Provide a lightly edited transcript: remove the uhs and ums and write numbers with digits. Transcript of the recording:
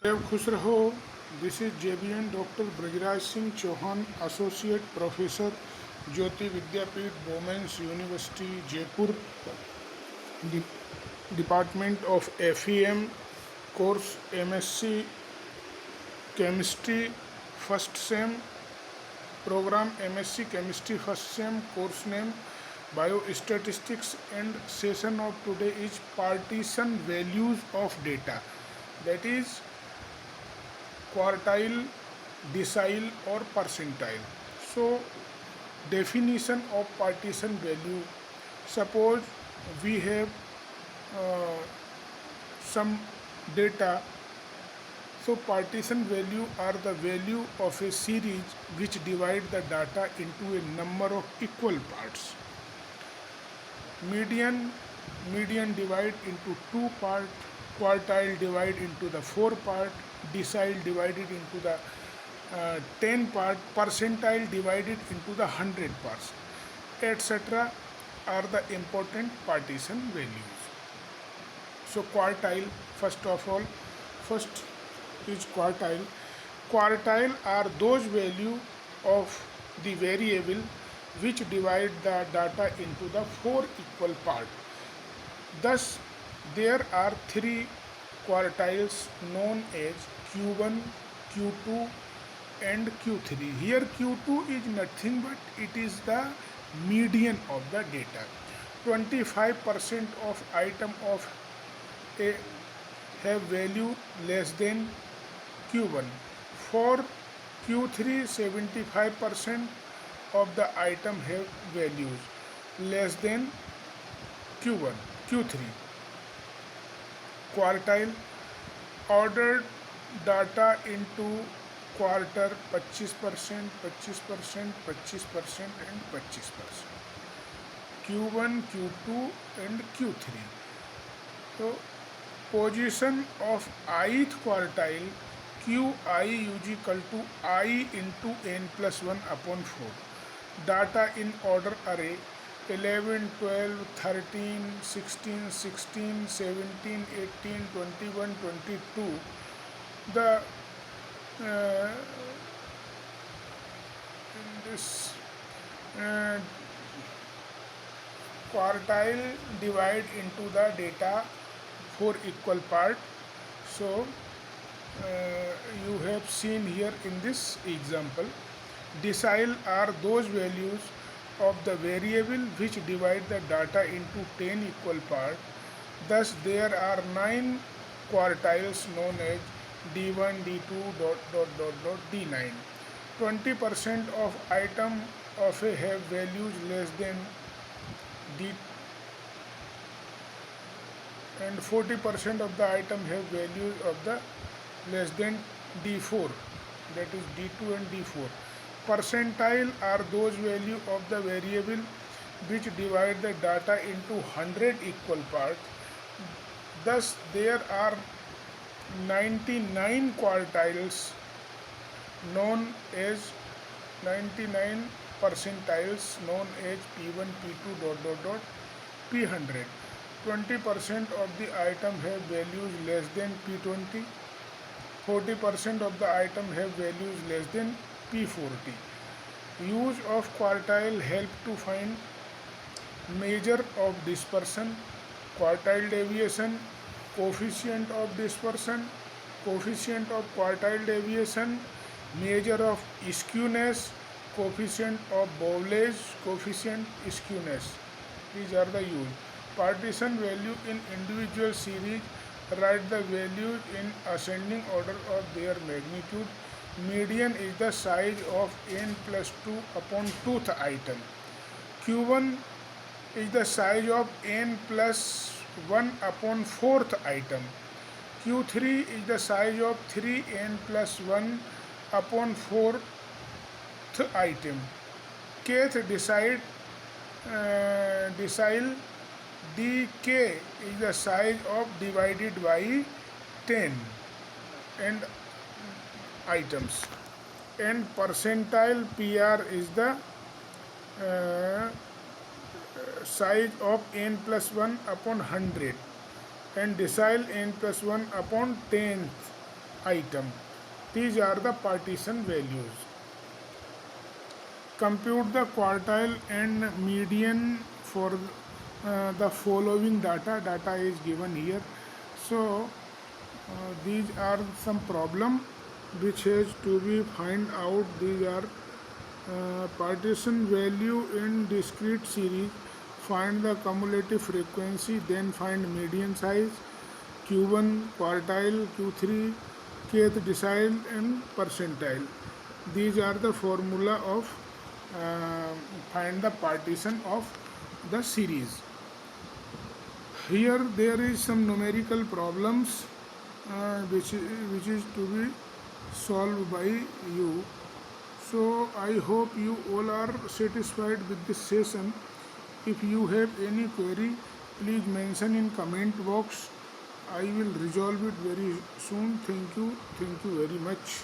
देव खुश रहो. This is JBN Dr. Brajraj Singh Chauhan, Associate Professor, Jyoti Vidyapeeth, Women's University, Jaipur, Department of FEM, course MSc Chemistry, first sem, program MSc Chemistry, first sem, course name Biostatistics, and session of today is partition values of data, that is quartile, decile or percentile. So definition of partition value: suppose we have some data. So partition value are the value of a series which divide the data into a number of equal parts. Median divide into two part, quartile divide into the four part, decile divided into the 10 part, percentile divided into the 100 parts, etc. are the important partition values. So quartile, first of all, first is quartile. Quartile are those value of the variable which divide the data into the four equal parts. Thus, there are three quartiles known as Q1, Q2 and Q3. Here Q2 is nothing but it is the median of the data. 25% of item of a have value less than Q1. For Q3, 75% of the item have values less than Q1, Q3. Quartile, ordered data into quarter 25%, 25%, 25% and 25%. Q1, Q2 and Q3. So position of ith quartile, Qi is equal to I into n plus 1 upon 4. Data in order array 11, 12, 13, 16, 16, 17, 18, 21, 22. The this quartile divide into the data for equal part. So you have seen here in this example. Decile are those values of the variable which divide the data into 10 equal parts. Thus there are 9 quartiles known as D1, D2, D9. 20% of item of a have values less than D, and 40% of the item have values of the less than D4, that is D2 and D4. Percentile are those value of the variable which divide the data into 100 equal parts. Thus there are 99 quartiles known as 99 percentiles known as P1, P2, P100. 20% of the item have values less than P20. 40% of the item have values less than P40. Use of quartile help to find measure of dispersion, quartile deviation, coefficient of dispersion, coefficient of quartile deviation, measure of skewness, coefficient of Bowlage, coefficient skewness. These are the use. Partition value in individual series. Write the values in ascending order of their magnitude. Median is the size of n plus 2 upon 2th item. Q1 is the size of n plus 1 upon 4th item. Q3 is the size of 3n plus 1 upon 4th item. Kth decile dk is the size of divided by 10 and items, and percentile PR is the size of n plus 1 upon 100 and decile n plus 1 upon 10th item. These are the partition values. Compute the quartile and median for the following data. Data is given here. So these are some problem which has to be find out. These are partition value in discrete series. Find the cumulative frequency, then find median size, Q1 quartile, Q3 kth decile and percentile. These are the formula of find the partition of the series. Here there is some numerical problems which is to be solved by you. So I hope you all are satisfied with this session. If you have any query, please mention in comment box. I will resolve it very soon. Thank you very much.